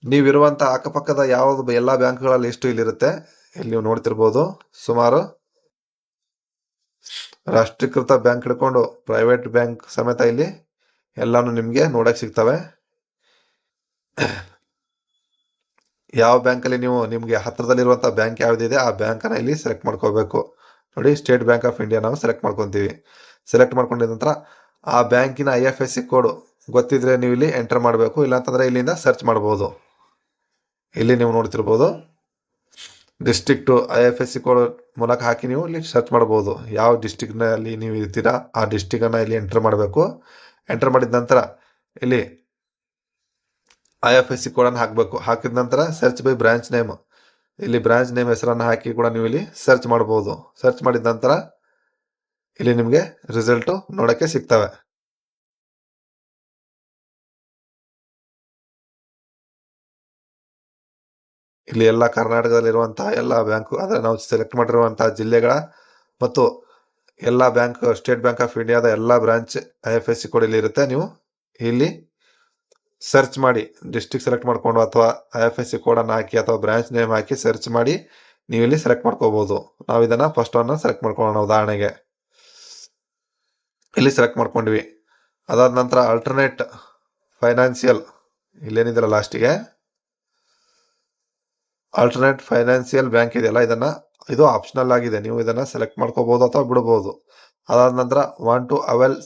A: ನೀವಿರುವಂತ ಅಕ್ಕಪಕ್ಕದ ಯಾವ್ದು ಎಲ್ಲಾ ಬ್ಯಾಂಕ್ಗಳ ಲಿಸ್ಟ್ ಇಲ್ಲಿರುತ್ತೆ. ಇಲ್ಲಿ ನೀವು ನೋಡ್ತಿರ್ಬೋದು, ಸುಮಾರು ರಾಷ್ಟ್ರೀಕೃತ ಬ್ಯಾಂಕ್ ಹಿಡ್ಕೊಂಡು ಪ್ರೈವೇಟ್ ಬ್ಯಾಂಕ್ ಸಮೇತ ಇಲ್ಲಿ ಎಲ್ಲಾನು ನಿಮ್ಗೆ ನೋಡಕ್ ಸಿಗ್ತವೆ. ಯಾವ ಬ್ಯಾಂಕ್ ಅಲ್ಲಿ ನೀವು ನಿಮ್ಗೆ ಹತ್ರದಲ್ಲಿರುವಂತ ಬ್ಯಾಂಕ್ ಯಾವ್ದಿದೆ ಆ ಬ್ಯಾಂಕ್ ಅನ್ನ ಇಲ್ಲಿ ಸೆಲೆಕ್ಟ್ ಮಾಡ್ಕೋಬೇಕು. ನೋಡಿ, ಸ್ಟೇಟ್ ಬ್ಯಾಂಕ್ ಆಫ್ ಇಂಡಿಯಾ ನಾವು ಸೆಲೆಕ್ಟ್ ಮಾಡ್ಕೊಂತೀವಿ. ಸೆಲೆಕ್ಟ್ ಮಾಡ್ಕೊಂಡಿದ ನಂತರ ಆ ಬ್ಯಾಂಕಿನ IFSC ಕೋಡ್ ಗೊತ್ತಿದ್ರೆ ನೀವು ಇಲ್ಲಿ ಎಂಟರ್ ಮಾಡಬೇಕು, ಇಲ್ಲ ಅಂತಂದ್ರೆ ಇಲ್ಲಿಂದ ಸರ್ಚ್ ಮಾಡಬಹುದು. ಇಲ್ಲಿ ನೀವು ನೋಡ್ತಿರ್ಬೋದು, ಡಿಸ್ಟ್ರಿಕ್ಟ್ IFSC ಕೋಡ್ ಮೂಲಕ ಹಾಕಿ ನೀವು ಇಲ್ಲಿ ಸರ್ಚ್ ಮಾಡಬಹುದು. ಯಾವ ಡಿಸ್ಟ್ರಿಕ್ಟ್ ನಲ್ಲಿ ನೀವು ಇರ್ತೀರಾ ಆ ಡಿಸ್ಟ್ರಿಕ್ಟ್ ಅನ್ನ ಇಲ್ಲಿ ಎಂಟರ್ ಮಾಡಬೇಕು. ಎಂಟರ್ ಮಾಡಿದ ನಂತರ ಇಲ್ಲಿ IFSC ಕೋಡ್ ಅನ್ನು ಹಾಕಬೇಕು. ಹಾಕಿದ ನಂತರ ಸರ್ಚ್ ಬೈ ಬ್ರಾಂಚ್ ನೇಮ್, ಇಲ್ಲಿ ಬ್ರಾಂಚ್ ನೇಮ್ ಹೆಸರನ್ನು ಹಾಕಿ ಕೂಡ ನೀವು ಇಲ್ಲಿ ಸರ್ಚ್ ಮಾಡಬಹುದು. ಸರ್ಚ್ ಮಾಡಿದ ನಂತರ ಇಲ್ಲಿ ನಿಮ್ಗೆ ರಿಸಲ್ಟ್ ನೋಡಕ್ಕೆ ಸಿಗ್ತವೆ. ಇಲ್ಲಿ ಎಲ್ಲ ಕರ್ನಾಟಕದಲ್ಲಿರುವಂತಹ ಎಲ್ಲ ಬ್ಯಾಂಕು, ಅಂದ್ರೆ ನಾವು ಸೆಲೆಕ್ಟ್ ಮಾಡಿರುವಂತಹ ಜಿಲ್ಲೆಗಳ ಮತ್ತು ಎಲ್ಲಾ ಬ್ಯಾಂಕ್, ಸ್ಟೇಟ್ ಬ್ಯಾಂಕ್ ಆಫ್ ಇಂಡಿಯಾದ ಎಲ್ಲಾ ಬ್ರಾಂಚ್ IFSC ಕೋಡ್ ಇಲ್ಲಿ ಇರುತ್ತೆ. ನೀವು ಇಲ್ಲಿ ಸರ್ಚ್ ಮಾಡಿ ಡಿಸ್ಟ್ರಿಕ್ಟ್ ಸೆಲೆಕ್ಟ್ ಮಾಡ್ಕೊಂಡು ಅಥವಾ IFSC ಕೋಡ್ ಅನ್ನು ಹಾಕಿ ಅಥವಾ ಬ್ರಾಂಚ್ ನೇಮ್ ಹಾಕಿ ಸರ್ಚ್ ಮಾಡಿ ನೀವು ಇಲ್ಲಿ ಸೆಲೆಕ್ಟ್ ಮಾಡ್ಕೋಬಹುದು. ನಾವು ಇದನ್ನ ಫಸ್ಟ್ ಅನ್ನ ಸೆಲೆಕ್ಟ್ ಮಾಡ್ಕೊಳ್ಳೋಣ. ಉದಾಹರಣೆಗೆ ಇಲ್ಲಿ ಸೆಲೆಕ್ಟ್ ಮಾಡ್ಕೊಂಡ್ವಿ. ಅದಾದ ನಂತರ ಆಲ್ಟರ್ನೇಟ್ ಫೈನಾನ್ಸಿಯಲ್, ಇಲ್ಲೇನಿದೆಲ್ಲ ಲಾಸ್ಟಿಗೆ ಆಲ್ಟರ್ನೇಟ್ ಫೈನಾನ್ಸಿಯಲ್ ಬ್ಯಾಂಕ್ ಇದೆಯಲ್ಲ, ಇದು ಆಪ್ಷನಲ್ ಆಗಿದೆ, ನೀವು ಇದನ್ನ ಸೆಲೆಕ್ಟ್ ಮಾಡ್ಕೋಬಹುದು ಅಥವಾ ಬಿಡಬಹುದು. ಅದಾದ ನಂತರ ವಾಂಟ್ ಟು ಅವೈಲ್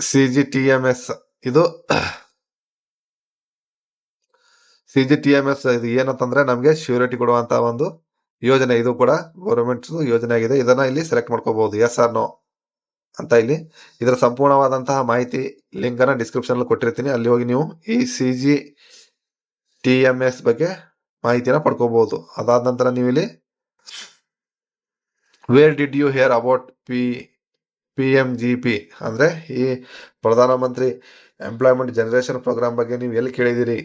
A: CGTMS, ಇದು CGTMS ಇದು ಏನಂತಂದ್ರೆ ನಮ್ಗೆ ಶ್ಯೂರಿಟಿ ಕೊಡುವಂತ ಒಂದು ಯೋಜನೆ. ಇದು ಕೂಡ ಗೌರ್ಮೆಂಟ್ ಯೋಜನೆ ಆಗಿದೆ. ಇದನ್ನ ಇಲ್ಲಿ ಸೆಲೆಕ್ಟ್ ಮಾಡ್ಕೋಬಹುದು, ಎಸ್ ಆರ್ ನೋ ಅಂತ. ಇಲ್ಲಿ ಇದರ ಸಂಪೂರ್ಣವಾದಂತಹ ಮಾಹಿತಿ ಲಿಂಕ್ ಅನ್ನ ಡಿಸ್ಕ್ರಿಪ್ಷನ್ ಅಲ್ಲಿ ಕೊಟ್ಟಿರ್ತೀನಿ, ಅಲ್ಲಿ ಹೋಗಿ ನೀವು ಈ CGTMS ಬಗ್ಗೆ ಮಾಹಿತಿನ ಪಡ್ಕೋಬಹುದು. ಅದಾದ ನಂತರ ನೀವು ಇಲ್ಲಿ where did you hear about PMGP ಅಂದ್ರೆ ಈ ಪ್ರಧಾನಮಂತ್ರಿ ಎಂಪ್ಲಾಯ್ಮೆಂಟ್ ಜನರೇಷನ್ ಪ್ರೋಗ್ರಾಮ್ ಬಗ್ಗೆ ನೀವು ಎಲ್ಲಿ ಕೇಳಿದಿರಿ,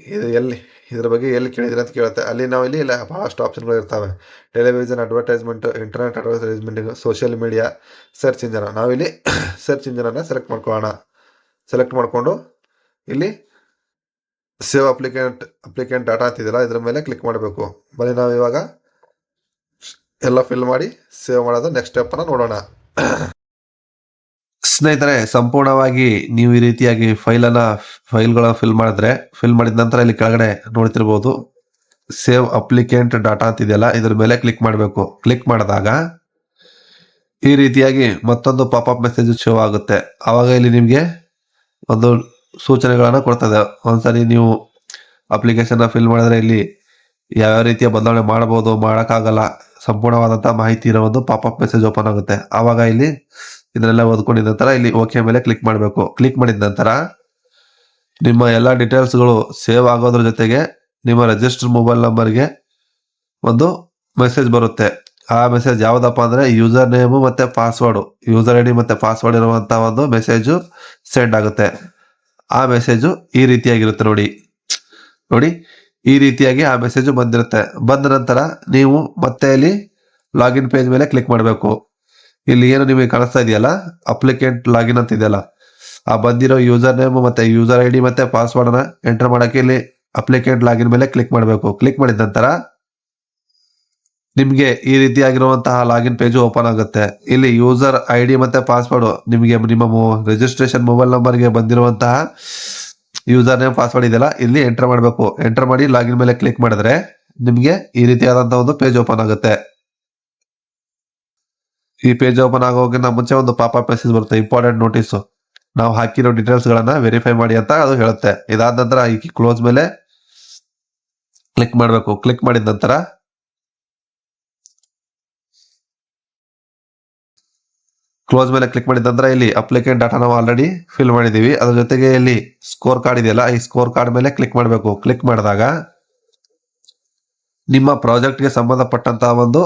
A: ಇದ್ರ ಬಗ್ಗೆ ಎಲ್ಲಿ ಕೇಳಿದಿರಿ ಅಂತ ಕೇಳುತ್ತೆ. ಅಲ್ಲಿ ನಾವು ಇಲ್ಲಿ ಬಹಳಷ್ಟು ಆಪ್ಷನ್ಗಳು ಇರ್ತವೆ. Television advertisement, internet advertisement, social media, search engine. ನಾವಿಲ್ಲಿ ಸರ್ಚ್ ಇಂಜನನ್ನು ಸೆಲೆಕ್ಟ್ ಮಾಡ್ಕೊಳ್ಳೋಣ. ಸೆಲೆಕ್ಟ್ ಮಾಡಿಕೊಂಡು ಇಲ್ಲಿ ಸೇವ್ ಅಪ್ಲಿಕೆಂಟ್ ಡಾಟಾ ಅಂತಿದೆಯಲ್ಲ, ಇದ್ರ ಮೇಲೆ ಕ್ಲಿಕ್ ಮಾಡಬೇಕು. ಬನ್ನಿ ನಾವು ಇವಾಗ ಎಲ್ಲ ಫಿಲ್ ಮಾಡಿ ಸೇವ್ ಮಾಡೋದು ನೆಕ್ಸ್ಟ್ ಸ್ಟೆಪ್ ಅನ್ನ ನೋಡೋಣ. ಸ್ನೇಹಿತರೆ, ಸಂಪೂರ್ಣವಾಗಿ ನೀವು ಈ ರೀತಿಯಾಗಿ ಫೈಲ್ಗಳ ಫಿಲ್ ಮಾಡಿದ ನಂತರ ಇಲ್ಲಿ ಕೆಳಗಡೆ ನೋಡ್ತಿರ್ಬೋದು ಸೇವ್ ಅಪ್ಲಿಕೆಂಟ್ ಡಾಟಾ ಅಂತಿದೆಯಲ್ಲ, ಇದ್ರ ಮೇಲೆ ಕ್ಲಿಕ್ ಮಾಡಬೇಕು. ಕ್ಲಿಕ್ ಮಾಡಿದಾಗ ಈ ರೀತಿಯಾಗಿ ಮತ್ತೊಂದು ಪಾಪ್ಅಪ್ ಮೆಸೇಜ್ ಶೋ ಆಗುತ್ತೆ. ಆವಾಗ ಇಲ್ಲಿ ನಿಮಗೆ ಒಂದು ಸೂಚನೆಗಳನ್ನ ಕೊಡ್ತದೆ. ಒಂದ್ಸರಿ ನೀವು ಅಪ್ಲಿಕೇಶನ್ ಫಿಲ್ ಮಾಡಿದ್ರೆ ಇಲ್ಲಿ ಯಾವ ರೀತಿಯ ಬದಲಾವಣೆ ಮಾಡಬಹುದು, ಮಾಡೋಕ್ಕಾಗಲ್ಲ, ಸಂಪೂರ್ಣವಾದಂತಹ ಮಾಹಿತಿ ಇರೋ ಒಂದು ಪಾಪ್ಅಪ್ ಮೆಸೇಜ್ ಓಪನ್ ಆಗುತ್ತೆ. ಆವಾಗ ಇಲ್ಲಿ ಇದನ್ನೆಲ್ಲ ಓದ್ಕೊಂಡಿದ ನಂತರ ಇಲ್ಲಿ ಓಕೆ ಮೇಲೆ ಕ್ಲಿಕ್ ಮಾಡಬೇಕು. ಕ್ಲಿಕ್ ಮಾಡಿದ ನಂತರ ನಿಮ್ಮ ಎಲ್ಲ ಡೀಟೇಲ್ಸ್ಗಳು ಸೇವ್ ಆಗೋದ್ರ ಜೊತೆಗೆ ನಿಮ್ಮ ರಿಜಿಸ್ಟರ್ ಮೊಬೈಲ್ ನಂಬರ್ಗೆ ಒಂದು ಮೆಸೇಜ್ ಬರುತ್ತೆ. ಆ ಮೆಸೇಜ್ ಯಾವ್ದಪ್ಪ ಅಂದ್ರೆ ಯೂಸರ್ ನೇಮು ಮತ್ತೆ ಪಾಸ್ವರ್ಡ್, ಯೂಸರ್ ಐ ಡಿ ಮತ್ತೆ ಪಾಸ್ವರ್ಡ್ ಇರುವಂತ ಒಂದು ಮೆಸೇಜ್ ಸೆಂಡ್ ಆಗುತ್ತೆ. ಆ ಮೆಸೇಜು ಈ ರೀತಿಯಾಗಿರುತ್ತೆ ನೋಡಿ ಈ ರೀತಿಯಾಗಿ ಆ ಮೆಸೇಜ್ ಬಂದಿರುತ್ತೆ. ಬಂದ ನಂತರ ನೀವು ಮತ್ತೆ ಇಲ್ಲಿ ಲಾಗಿನ್ ಪೇಜ್ ಮೇಲೆ ಕ್ಲಿಕ್ ಮಾಡಬೇಕು. ಇಲ್ಲಿ ಏನು ನಿಮಗೆ ಕಾಣಿಸ್ತಾ ಇದೆಯಲ್ಲ ಅಪ್ಲಿಕೆಂಟ್ ಲಾಗಿನ್ ಅಂತ ಇದೆಯಲ್ಲ, ಆ ಬಂದಿರೋ ಯೂಸರ್ ನೇಮ್ ಮತ್ತೆ ಯೂಸರ್ ಐ ಡಿ ಮತ್ತೆ ಪಾಸ್ವರ್ಡ್ ನ ಎಂಟರ್ ಮಾಡಕ್ಕೆ ಇಲ್ಲಿ ಅಪ್ಲಿಕೆಂಟ್ ಲಾಗಿನ್ ಮೇಲೆ ಕ್ಲಿಕ್ ಮಾಡಬೇಕು. ಕ್ಲಿಕ್ ಮಾಡಿದ ನಂತರ ನಿಮ್ಗೆ ಈ ರೀತಿಯಾಗಿರುವಂತಹ ಲಾಗಿನ್ ಪೇಜ್ ಓಪನ್ ಆಗುತ್ತೆ. ಇಲ್ಲಿ ಯೂಸರ್ ಐ ಡಿ ಮತ್ತೆ ಪಾಸ್ವರ್ಡ್ ನಿಮಗೆ ನಿಮ್ಮ ರಿಜಿಸ್ಟ್ರೇಷನ್ ಮೊಬೈಲ್ ನಂಬರ್ಗೆ ಬಂದಿರುವಂತಹ ಯೂಸರ್ ನೇಮ್ ಪಾಸ್ವರ್ಡ್ ಇದೆಯಲ್ಲ ಇಲ್ಲಿ ಎಂಟರ್ ಮಾಡಬೇಕು. ಎಂಟರ್ ಮಾಡಿ ಲಾಗಿನ್ ಮೇಲೆ ಕ್ಲಿಕ್ ಮಾಡಿದ್ರೆ ನಿಮ್ಗೆ ಈ ರೀತಿಯಾದಂತಹ ಒಂದು ಪೇಜ್ ಓಪನ್ ಆಗುತ್ತೆ. ಈ ಪೇಜ್ ಓಪನ್ ಆಗೋಗಿಂತ ಮುಂಚೆ ಒಂದು ಪಾಪ್ಅಪ್ ಮೆಸೇಜ್ ಬರುತ್ತೆ, ಇಂಪಾರ್ಟೆಂಟ್ ನೋಟಿಸ್, ನಾವು ಹಾಕಿರೋ ಡೀಟೇಲ್ಸ್ ಗಳನ್ನ ವೆರಿಫೈ ಮಾಡಿ ಅಂತ ಅದು ಹೇಳುತ್ತೆ. ಇದಾದ ನಂತರ ಈ ಕ್ಲೋಸ್ ಮೇಲೆ ಕ್ಲಿಕ್ ಮಾಡಬೇಕು. ಕ್ಲಿಕ್ ಮಾಡಿದ ನಂತರ ಕ್ಲೋಸ್ ಮೇಲೆ ಕ್ಲಿಕ್ ಮಾಡಿದ ನಂತರ ಇಲ್ಲಿ ಅಪ್ಲಿಕೆಂಟ್ ಡಾಟಾ ನಾವು ಆಲ್ರೆಡಿ ಫಿಲ್ ಮಾಡಿದೀವಿ. ಅದ್ರ ಜೊತೆಗೆ ಇಲ್ಲಿ ಸ್ಕೋರ್ ಕಾರ್ಡ್ ಇದೆಯಲ್ಲ, ಈ ಸ್ಕೋರ್ ಕಾರ್ಡ್ ಮೇಲೆ ಕ್ಲಿಕ್ ಮಾಡಬೇಕು. ಕ್ಲಿಕ್ ಮಾಡಿದಾಗ ನಿಮ್ಮ ಪ್ರಾಜೆಕ್ಟ್ಗೆ ಸಂಬಂಧಪಟ್ಟಂತಹ ಒಂದು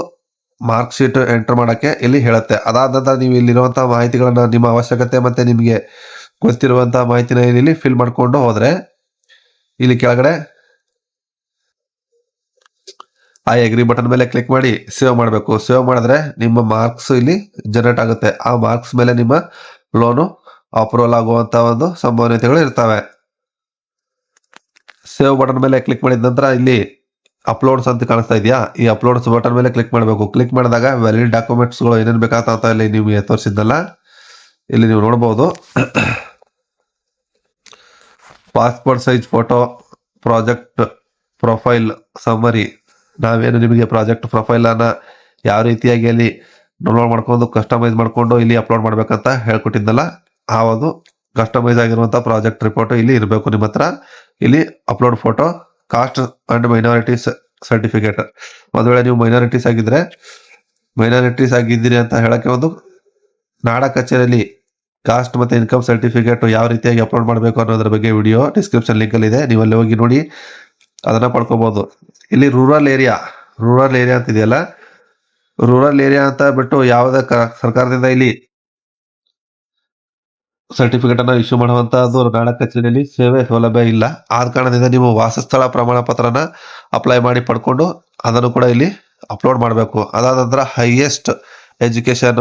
A: ಮಾರ್ಕ್ ಶೀಟ್ ಎಂಟರ್ ಮಾಡಕ್ಕೆ ಇಲ್ಲಿ ಹೇಳುತ್ತೆ. ಅದಾದ ನಂತರ ನೀವು ಇಲ್ಲಿರುವಂತಹ ಮಾಹಿತಿಗಳನ್ನ ನಿಮ್ಮ ಅವಶ್ಯಕತೆ ಮತ್ತೆ ನಿಮಗೆ ಗೊತ್ತಿರುವಂತಹ ಮಾಹಿತಿನ ಇಲ್ಲಿ ಫಿಲ್ ಮಾಡ್ಕೊಂಡು ಹೋದ್ರೆ ಇಲ್ಲಿ ಕೆಳಗಡೆ ಆ ಎಗ್ರಿ ಬಟನ್ ಮೇಲೆ ಕ್ಲಿಕ್ ಮಾಡಿ ಸೇವ್ ಮಾಡಬೇಕು. ಸೇವ್ ಮಾಡಿದ್ರೆ ನಿಮ್ಮ ಮಾರ್ಕ್ಸ್ ಇಲ್ಲಿ ಜನರೇಟ್ ಆಗುತ್ತೆ. ಆ ಮಾರ್ಕ್ಸ್ ಮೇಲೆ ನಿಮ್ಮ ಲೋನು ಅಪ್ರೂವಲ್ ಆಗುವಂತ ಒಂದು ಸಂಭವನೀಯತೆಗಳು ಇರ್ತವೆ. ಸೇವ್ ಬಟನ್ ಮೇಲೆ ಕ್ಲಿಕ್ ಮಾಡಿದ ನಂತರ ಇಲ್ಲಿ ಅಪ್ಲೋಡ್ಸ್ ಅಂತ ಕಾಣಿಸ್ತಾ ಇದೆಯಾ, ಈ ಅಪ್ಲೋಡ್ಸ್ ಬಟನ್ ಮೇಲೆ ಕ್ಲಿಕ್ ಮಾಡಬೇಕು. ಕ್ಲಿಕ್ ಮಾಡಿದಾಗ ವ್ಯಾಲಿಡ್ ಡಾಕ್ಯುಮೆಂಟ್ಸ್ಗಳು ಏನೇನು ಬೇಕಾಗ್ತಾ ಇಲ್ಲಿ ನಿಮಗೆ ತೋರಿಸಿದ್ನಲ್ಲ ಇಲ್ಲಿ ನೀವು ನೋಡಬಹುದು. Passport size photo, project profile summary, ನಾವೇನು ನಿಮಗೆ ಪ್ರಾಜೆಕ್ಟ್ ಪ್ರೊಫೈಲ್ ಅನ್ನ ಯಾವ ರೀತಿಯಾಗಿ ಅಲ್ಲಿ ಡೌನ್ಲೋಡ್ ಮಾಡ್ಕೊಂಡು ಕಸ್ಟಮೈಸ್ ಮಾಡ್ಕೊಂಡು ಇಲ್ಲಿ ಅಪ್ಲೋಡ್ ಮಾಡ್ಬೇಕಂತ ಹೇಳ್ಕೊಟ್ಟಿದ್ನಲ್ಲ, ಆ ಒಂದು ಕಸ್ಟಮೈಸ್ ಆಗಿರುವಂತಹ ಪ್ರಾಜೆಕ್ಟ್ ರಿಪೋರ್ಟ್ ಇಲ್ಲಿ ಇರಬೇಕು ನಿಮ್ಮ ಹತ್ರ. ಇಲ್ಲಿ upload photo, cost and minorities certificate. ಒಂದ್ ವೇಳೆ ನೀವು ಮೈನಾರಿಟೀಸ್ ಆಗಿದ್ದೀರಿ ಅಂತ ಹೇಳಕ್ಕೆ ಒಂದು ನಾಡ ಕಚೇರಿಯಲ್ಲಿ ಕಾಸ್ಟ್ ಮತ್ತೆ ಇನ್ಕಮ್ ಸರ್ಟಿಫಿಕೇಟ್ ಯಾವ ರೀತಿಯಾಗಿ ಅಪ್ಲೋಡ್ ಮಾಡಬೇಕು ಅನ್ನೋದ್ರ ಬಗ್ಗೆ ವಿಡಿಯೋ ಡಿಸ್ಕ್ರಿಪ್ಷನ್ ಲಿಂಕ್ ಅಲ್ಲಿ ಇದೆ, ನೀವು ಅಲ್ಲಿ ಹೋಗಿ ನೋಡಿ ಅದನ್ನ ಪಡ್ಕೋಬಹುದು. ಇಲ್ಲಿ ರೂರಲ್ ಏರಿಯಾ ಅಂತ ಇದೆಯಲ್ಲ, ರೂರಲ್ ಏರಿಯಾ ಅಂತ ಬಿಟ್ಟು ಯಾವುದೇ ಸರ್ಕಾರದಿಂದ ಇಲ್ಲಿ ಸರ್ಟಿಫಿಕೇಟ್ ಅನ್ನ ಇಶ್ಯೂ ಮಾಡುವಂತಹದ್ದು ನಾಡ ಕಚೇರಿಯಲ್ಲಿ ಸೇವೆ ಸೌಲಭ್ಯ ಇಲ್ಲ. ಆದ ಕಾರಣದಿಂದ ನೀವು ವಾಸಸ್ಥಳ ಪ್ರಮಾಣ ಪತ್ರನ ಅಪ್ಲೈ ಮಾಡಿ ಪಡ್ಕೊಂಡು ಅದನ್ನು ಕೂಡ ಇಲ್ಲಿ ಅಪ್ಲೋಡ್ ಮಾಡಬೇಕು. ಅದಾದ ನಂತರ highest education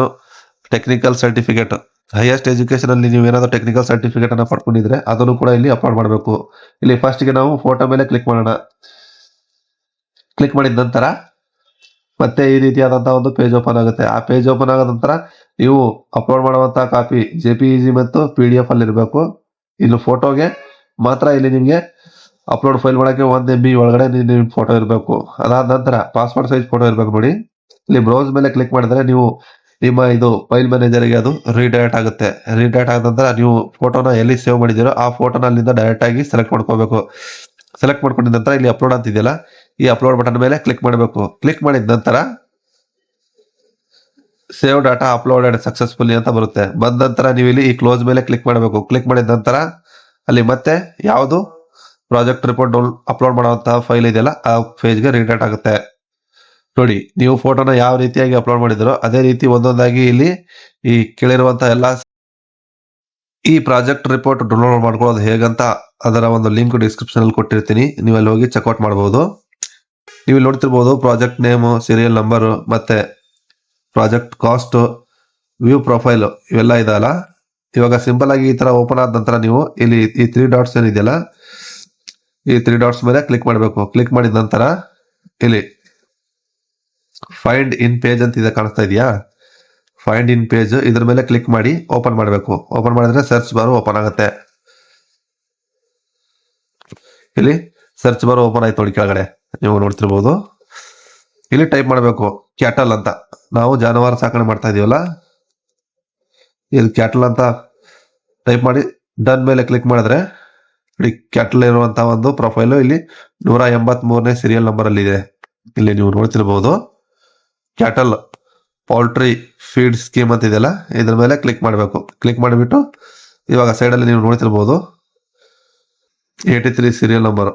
A: technical certificate, highest education ಅಲ್ಲಿ ನೀವು ಏನಾದ್ರು ಟೆಕ್ನಿಕಲ್ ಸರ್ಟಿಫಿಕೇಟ್ ಅನ್ನ ಪಡ್ಕೊಂಡಿದ್ರೆ ಅದನ್ನು ಕೂಡ ಇಲ್ಲಿ ಅಪ್ಲೋಡ್ ಮಾಡಬೇಕು. ಇಲ್ಲಿ ಫಸ್ಟ್ ಗೆ ನಾವು ಫೋಟೋ ಮೇಲೆ ಕ್ಲಿಕ್ ಮಾಡೋಣ. ಕ್ಲಿಕ್ ಮಾಡಿದ ನಂತರ ಮತ್ತೆ ಈ ರೀತಿಯಾದಂತಹ ಒಂದು ಪೇಜ್ ಓಪನ್ ಆಗುತ್ತೆ. ಆ ಪೇಜ್ ಓಪನ್ ಆದ ನಂತರ ನೀವು ಅಪ್ಲೋಡ್ ಮಾಡುವಂತಹ ಕಾಪಿ JPEG ಮತ್ತು PDF ಅಲ್ಲಿ ಇರಬೇಕು. ಇನ್ನು ಫೋಟೋಗೆ ಮಾತ್ರ ಇಲ್ಲಿ ನಿಮ್ಗೆ ಅಪ್ಲೋಡ್ ಫೈಲ್ ಮಾಡಕ್ಕೆ 1 MB ಒಳಗಡೆ ನಿಮ್ ಫೋಟೋ ಇರಬೇಕು. ಅದಾದ ನಂತರ ಪಾಸ್ಪೋರ್ಟ್ ಸೈಜ್ ಫೋಟೋ ಇರಬೇಕು ನೋಡಿ. ಇಲ್ಲಿ ಬ್ರೌಸ್ ಮೇಲೆ ಕ್ಲಿಕ್ ಮಾಡಿದ್ರೆ ನೀವು ನಿಮ್ಮ ಇದು ಫೈಲ್ ಮ್ಯಾನೇಜರ್ಗೆ ಅದು ರೀಡೈರೆಕ್ಟ್ ಆಗುತ್ತೆ. ರೀಡೈರೆಕ್ಟ್ ಆದ ನಂತರ ನೀವು ಫೋಟೋನ ಎಲ್ಲಿ ಸೇವ್ ಮಾಡಿದಿರೋ ಆ ಫೋಟೋನ ಅಲ್ಲಿಂದ ಡೈರೆಕ್ಟ್ ಆಗಿ ಸೆಲೆಕ್ಟ್ ಮಾಡ್ಕೋಬೇಕು. ಸೆಲೆಕ್ಟ್ ಮಾಡ್ಕೊಂಡಿದ ನಂತರ ಇಲ್ಲಿ ಅಪ್ಲೋಡ್ ಅಂತಿದೆಯಲ್ಲ, ಈ ಅಪ್ಲೋಡ್ ಬಟನ್ ಮೇಲೆ ಕ್ಲಿಕ್ ಮಾಡಬೇಕು. ಕ್ಲಿಕ್ ಮಾಡಿದ ನಂತರ ಸೇವ್ ಡಾಟಾ ಅಪ್ಲೋಡೆಡ್ ಸಕ್ಸಸ್ಫುಲಿ ಅಂತ ಬರುತ್ತೆ. ಬಂದ ನಂತರ ನೀವು ಇಲ್ಲಿ ಈ ಕ್ಲೋಸ್ ಮೇಲೆ ಕ್ಲಿಕ್ ಮಾಡಬೇಕು. ಕ್ಲಿಕ್ ಮಾಡಿದ ನಂತರ ಅಲ್ಲಿ ಮತ್ತೆ ಯಾವುದು ಪ್ರಾಜೆಕ್ಟ್ ರಿಪೋರ್ಟ್ ಅಪ್ಲೋಡ್ ಮಾಡುವಂತಹ ಫೈಲ್ ಇದೆಯಲ್ಲ ಆ ಪೇಜ್ಗೆ ರೀಡೈರೆಕ್ಟ್ ಆಗುತ್ತೆ. ನೋಡಿ, ನೀವು ಫೋಟೋನ ಯಾವ ರೀತಿಯಾಗಿ ಅಪ್ಲೋಡ್ ಮಾಡಿದಿರೋ ಅದೇ ರೀತಿ ಒಂದೊಂದಾಗಿ ಇಲ್ಲಿ ಈ ಕೆಳಿರುವಂತಹ ಎಲ್ಲ ಈ ಪ್ರಾಜೆಕ್ಟ್ ರಿಪೋರ್ಟ್ ಡೌನ್ಲೋಡ್ ಮಾಡ್ಕೊಳ್ಳೋದು ಹೇಗಂತ ಅದರ ಒಂದು ಲಿಂಕ್ ಡಿಸ್ಕ್ರಿಪ್ಷನ್ ಅಲ್ಲಿ ಕೊಟ್ಟಿರ್ತೀನಿ, ನೀವು ಅಲ್ಲಿ ಹೋಗಿ ಚೆಕ್ಔಟ್ ಮಾಡಬಹುದು. ನೀವು ಇಲ್ಲಿ ನೋಡ್ತಿರ್ಬೋದು ಪ್ರಾಜೆಕ್ಟ್ ನೇಮ್, ಸೀರಿಯಲ್ ನಂಬರ್, ಮತ್ತೆ ಪ್ರಾಜೆಕ್ಟ್ ಕಾಸ್ಟ್, ವ್ಯೂ ಪ್ರೊಫೈಲ್ ಇವೆಲ್ಲ ಇದೆಯಲ್ಲ. ಇವಾಗ ಸಿಂಪಲ್ ಆಗಿ ಈ ತರ ಓಪನ್ ಆದ ನಂತರ ನೀವು ಇಲ್ಲಿ ಈ 3 ಡಾಟ್ಸ್ ಏನಿದೆಯಲ್ಲ, ಈ 3 ಡಾಟ್ಸ್ ಮೇಲೆ ಕ್ಲಿಕ್ ಮಾಡಬೇಕು. ಕ್ಲಿಕ್ ಮಾಡಿದ ನಂತರ ಇಲ್ಲಿ ಫೈಂಡ್ ಇನ್ ಪೇಜ್ ಅಂತ ಇದೆ, ಕಾಣಿಸ್ತಾ ಇದೆಯಾ? ಫೈಂಡ್ ಇನ್ ಪೇಜ್, ಇದ್ರ ಮೇಲೆ ಕ್ಲಿಕ್ ಮಾಡಿ ಓಪನ್ ಮಾಡಬೇಕು. ಓಪನ್ ಮಾಡಿದ್ರೆ ಸರ್ಚ್ ಬಾರ್ ಓಪನ್ ಆಗುತ್ತೆ. ಇಲ್ಲಿ ಸರ್ಚ್ ಬಾರ್ ಓಪನ್ ಆಯ್ತು ನೋಡಿ, ಕೆಳಗಡೆ ನೀವು ನೋಡ್ತಿರ್ಬೋದು. ಇಲ್ಲಿ ಟೈಪ್ ಮಾಡಬೇಕು ಕ್ಯಾಟಲ್ ಅಂತ. ನಾವು ಜಾನುವಾರು ಸಾಕಣೆ ಮಾಡ್ತಾ ಇದೀವಲ್ಲ, ಇಲ್ಲಿ ಕ್ಯಾಟಲ್ ಅಂತ ಟೈಪ್ ಮಾಡಿ ಡನ್ ಮೇಲೆ ಕ್ಲಿಕ್ ಮಾಡಿದ್ರೆ ಕ್ಯಾಟಲ್ ಇರುವಂತ ಒಂದು ಪ್ರೊಫೈಲ್ ಇಲ್ಲಿ 183ನೇ ಸೀರಿಯಲ್ ನಂಬರ್ ಅಲ್ಲಿ ಇದೆ. ಇಲ್ಲಿ ನೀವು ನೋಡ್ತಿರ್ಬೋದು ಕ್ಯಾಟಲ್ ಪೌಲ್ಟ್ರಿ ಫೀಡ್ ಸ್ಕೀಮ್ ಅಂತ ಇದೆಯಲ್ಲ, ಇದ್ರ ಮೇಲೆ ಕ್ಲಿಕ್ ಮಾಡಬೇಕು. ಕ್ಲಿಕ್ ಮಾಡಿಬಿಟ್ಟು ಇವಾಗ ಸೈಡ್ ಅಲ್ಲಿ ನೀವು ನೋಡ್ತಿರ್ಬೋದು 83 ಸೀರಿಯಲ್ ನಂಬರ್.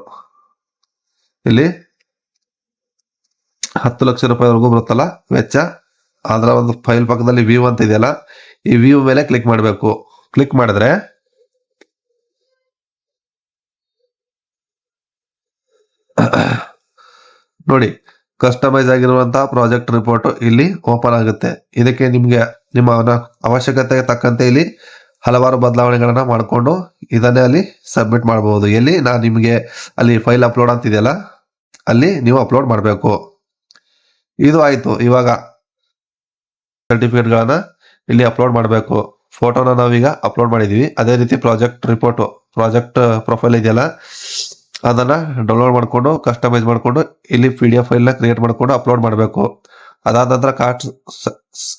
A: ಇಲ್ಲಿ 10 ಲಕ್ಷ ರೂಪಾಯಿವರೆಗೂ ಬರುತ್ತಲ್ಲ ವೆಚ್ಚ. ಅದರ ಒಂದು ಫೈಲ್ ಪಕ್ಕದಲ್ಲಿ ವ್ಯೂ ಅಂತ ಇದೆಯಲ್ಲ, ಈ ವ್ಯೂ ಮೇಲೆ ಕ್ಲಿಕ್ ಮಾಡಬೇಕು. ಕ್ಲಿಕ್ ಮಾಡಿದ್ರೆ ನೋಡಿ ಕಸ್ಟಮೈಸ್ ಆಗಿರುವಂತಹ ಪ್ರಾಜೆಕ್ಟ್ ರಿಪೋರ್ಟ್ ಇಲ್ಲಿ ಓಪನ್ ಆಗುತ್ತೆ. ಇದಕ್ಕೆ ನಿಮ್ಗೆ ನಿಮ್ಮ ಅವಶ್ಯಕತೆಗೆ ತಕ್ಕಂತೆ ಇಲ್ಲಿ ಹಲವಾರು ಬದಲಾವಣೆಗಳನ್ನ ಮಾಡಿಕೊಂಡು ಇದನ್ನೇ ಅಲ್ಲಿ ಸಬ್ಮಿಟ್ ಮಾಡಬಹುದು. ಎಲ್ಲಿ ನಾನು ನಿಮಗೆ ಅಲ್ಲಿ ಫೈಲ್ ಅಪ್ಲೋಡ್ ಅಂತ ಇದೆಯಲ್ಲ, ಅಲ್ಲಿ ನೀವು ಅಪ್ಲೋಡ್ ಮಾಡಬೇಕು. ಇದು ಆಯ್ತು. ಇವಾಗ ಸರ್ಟಿಫಿಕೇಟ್ ಗಳನ್ನ ಇಲ್ಲಿ ಅಪ್ಲೋಡ್ ಮಾಡಬೇಕು. ಫೋಟೋನ ನಾವೀಗ ಅಪ್ಲೋಡ್ ಮಾಡಿದೀವಿ. ಅದೇ ರೀತಿ ಪ್ರಾಜೆಕ್ಟ್ ರಿಪೋರ್ಟ್, ಪ್ರಾಜೆಕ್ಟ್ ಪ್ರೊಫೈಲ್ ಇದೆಯಲ್ಲ, ಅದನ್ನ ಡೌನ್ಲೋಡ್ ಮಾಡ್ಕೊಂಡು ಕಸ್ಟಮೈಸ್ ಮಾಡ್ಕೊಂಡು ಇಲ್ಲಿ PDF ಫೈಲ್ ನ ಕ್ರಿಯೇಟ್ ಮಾಡ್ಕೊಂಡು ಅಪ್ಲೋಡ್ ಮಾಡಬೇಕು. ಅದಾದ ನಂತರ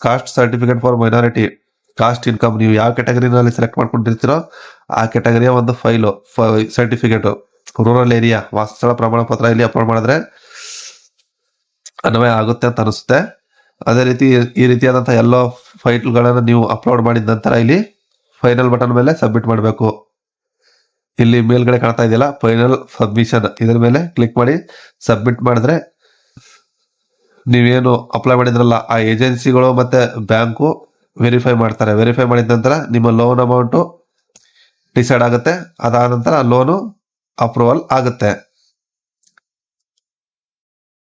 A: caste certificate for minority, caste income, ನೀವು ಯಾವ ಕ್ಯಾಟಗರಿನಲ್ಲಿ ಸೆಲೆಕ್ಟ್ ಮಾಡ್ಕೊಂಡಿರ್ತೀರೋ ಆ ಕ್ಯಾಟಗರಿಯ ಒಂದು ಫೈಲು ಸರ್ಟಿಫಿಕೇಟ್, ರೂರಲ್ ಏರಿಯಾ ವಾಸಸ್ಥಳ ಪ್ರಮಾಣ ಪತ್ರ ಇಲ್ಲಿ ಅಪ್ಲೋಡ್ ಮಾಡಿದ್ರೆ ಅನ್ವಯ ಆಗುತ್ತೆ ಅಂತ ಅನಿಸುತ್ತೆ. ಅದೇ ರೀತಿ ಈ ರೀತಿಯಾದಂತಹ ಎಲ್ಲ ಫೈಲ್ಗಳನ್ನ ನೀವು ಅಪ್ಲೋಡ್ ಮಾಡಿದ ನಂತರ ಇಲ್ಲಿ ಫೈನಲ್ ಬಟನ್ ಮೇಲೆ ಸಬ್ಮಿಟ್ ಮಾಡಬೇಕು. ಇಲ್ಲಿ ಮೇಲ್ಗಡೆ ಕಾಣ್ತಾ ಇದೆಯಲ್ಲ ಫೈನಲ್ ಸಬ್ಮಿಷನ್, ಇದ್ರ ಮೇಲೆ ಕ್ಲಿಕ್ ಮಾಡಿ ಸಬ್ಮಿಟ್ ಮಾಡಿದ್ರೆ ನೀವೇನು ಅಪ್ಲೈ ಮಾಡಿದ್ರಲ್ಲ ಆ ಏಜೆನ್ಸಿಗಳು ಮತ್ತೆ ಬ್ಯಾಂಕು ವೆರಿಫೈ ಮಾಡ್ತಾರೆ. ವೆರಿಫೈ ಮಾಡಿದ ನಂತರ ನಿಮ್ಮ ಲೋನ್ ಅಮೌಂಟ್ ಡಿಸೈಡ್ ಆಗುತ್ತೆ. ಅದಾದ ನಂತರ ಲೋನು ಅಪ್ರೂವಲ್ ಆಗುತ್ತೆ.